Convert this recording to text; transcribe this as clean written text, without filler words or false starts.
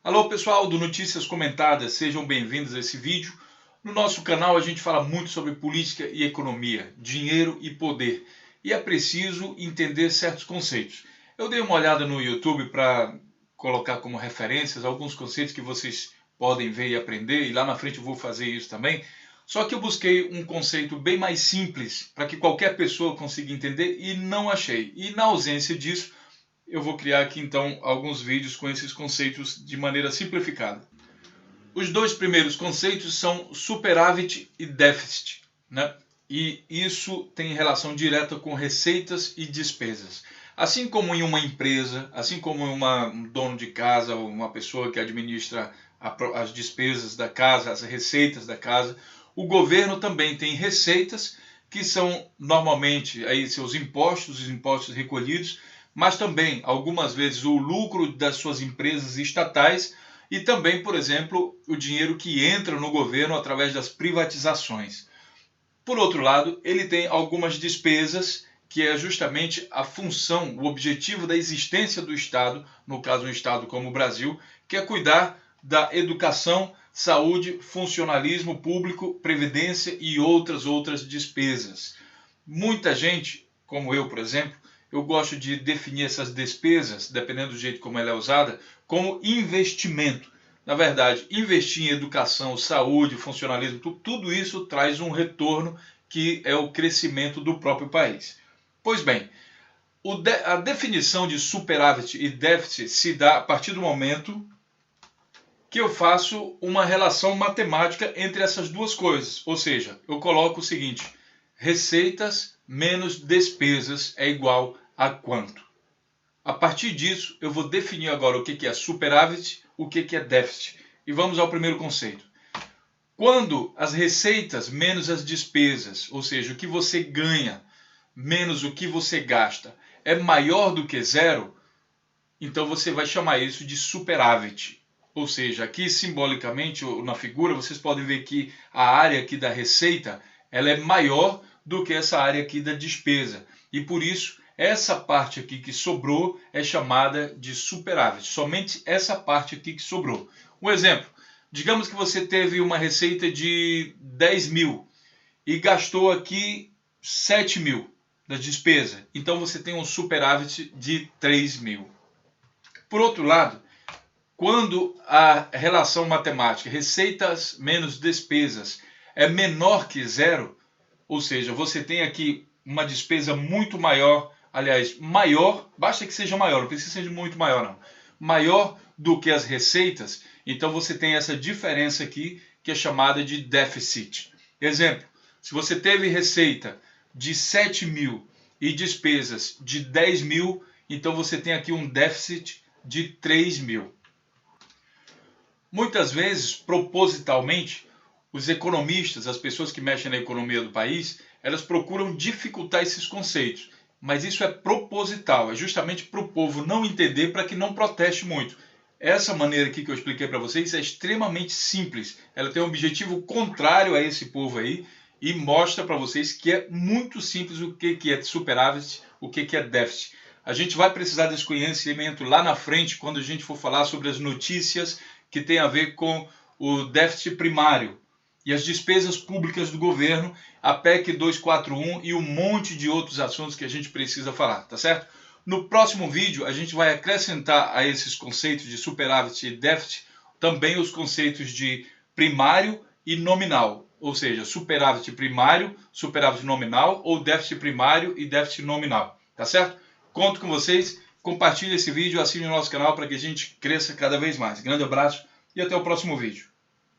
Alô pessoal do Notícias Comentadas, sejam bem-vindos a esse vídeo. No nosso canal a gente fala muito sobre política e economia, dinheiro e poder. E é preciso entender certos conceitos. Eu dei uma olhada no YouTube para colocar como referências alguns conceitos que vocês podem ver e aprender, e lá na frente eu vou fazer isso também. Só que eu busquei um conceito bem mais simples para que qualquer pessoa consiga entender e não achei. E na ausência disso, eu vou criar aqui então alguns vídeos com esses conceitos de maneira simplificada. Os dois primeiros conceitos são superávit e déficit, né? E isso tem relação direta com receitas e despesas. Assim como em uma empresa, assim como um dono de casa ou uma pessoa que administra as despesas da casa, as receitas da casa, o governo também tem receitas que são normalmente aí seus impostos, os impostos recolhidos, mas também algumas vezes o lucro das suas empresas estatais e também, por exemplo, o dinheiro que entra no governo através das privatizações. Por outro lado, ele tem algumas despesas que é justamente a função, o objetivo da existência do Estado, no caso um Estado como o Brasil, que é cuidar da educação, saúde, funcionalismo público, previdência e outras despesas. Muita gente, como eu, por exemplo, eu gosto de definir essas despesas, dependendo do jeito como ela é usada, como investimento. Na verdade, investir em educação, saúde, funcionalismo, tudo isso traz um retorno que é o crescimento do próprio país. Pois bem, a definição de superávit e déficit se dá a partir do momento que eu faço uma relação matemática entre essas duas coisas. Ou seja, eu coloco o seguinte: receitas menos despesas é igual a quanto? A partir disso, eu vou definir agora o que é superávit, o que é déficit. E vamos ao primeiro conceito. Quando as receitas menos as despesas, ou seja, o que você ganha menos o que você gasta, é maior do que zero, então você vai chamar isso de superávit. Ou seja, aqui simbolicamente na figura vocês podem ver que a área aqui da receita ela é maior do que essa área aqui da despesa. E por isso essa parte aqui que sobrou é chamada de superávit. Somente essa parte aqui que sobrou. Um exemplo, digamos que você teve uma receita de 10 mil e gastou aqui 7 mil da despesa. Então você tem um superávit de 3 mil. Por outro lado, quando a relação matemática receitas menos despesas é menor que zero, ou seja, você tem aqui uma despesa muito maior, aliás, maior, basta que seja maior, não precisa ser muito maior não, maior do que as receitas, então você tem essa diferença aqui que é chamada de déficit. Exemplo, se você teve receita de 7 mil e despesas de 10 mil, então você tem aqui um déficit de 3 mil. Muitas vezes, propositalmente, os economistas, as pessoas que mexem na economia do país, elas procuram dificultar esses conceitos. Mas isso é proposital, é justamente para o povo não entender, para que não proteste muito. Essa maneira aqui que eu expliquei para vocês é extremamente simples. Ela tem um objetivo contrário a esse povo aí e mostra para vocês que é muito simples o que é superávit, o que é déficit. A gente vai precisar desse conhecimento lá na frente, quando a gente for falar sobre as notícias que tem a ver com o déficit primário e as despesas públicas do governo, a PEC 241 e um monte de outros assuntos que a gente precisa falar, tá certo? No próximo vídeo a gente vai acrescentar a esses conceitos de superávit e déficit também os conceitos de primário e nominal, ou seja, superávit primário, superávit nominal ou déficit primário e déficit nominal, tá certo? Conto com vocês, compartilhe esse vídeo, assine o nosso canal para que a gente cresça cada vez mais. Grande abraço e até o próximo vídeo.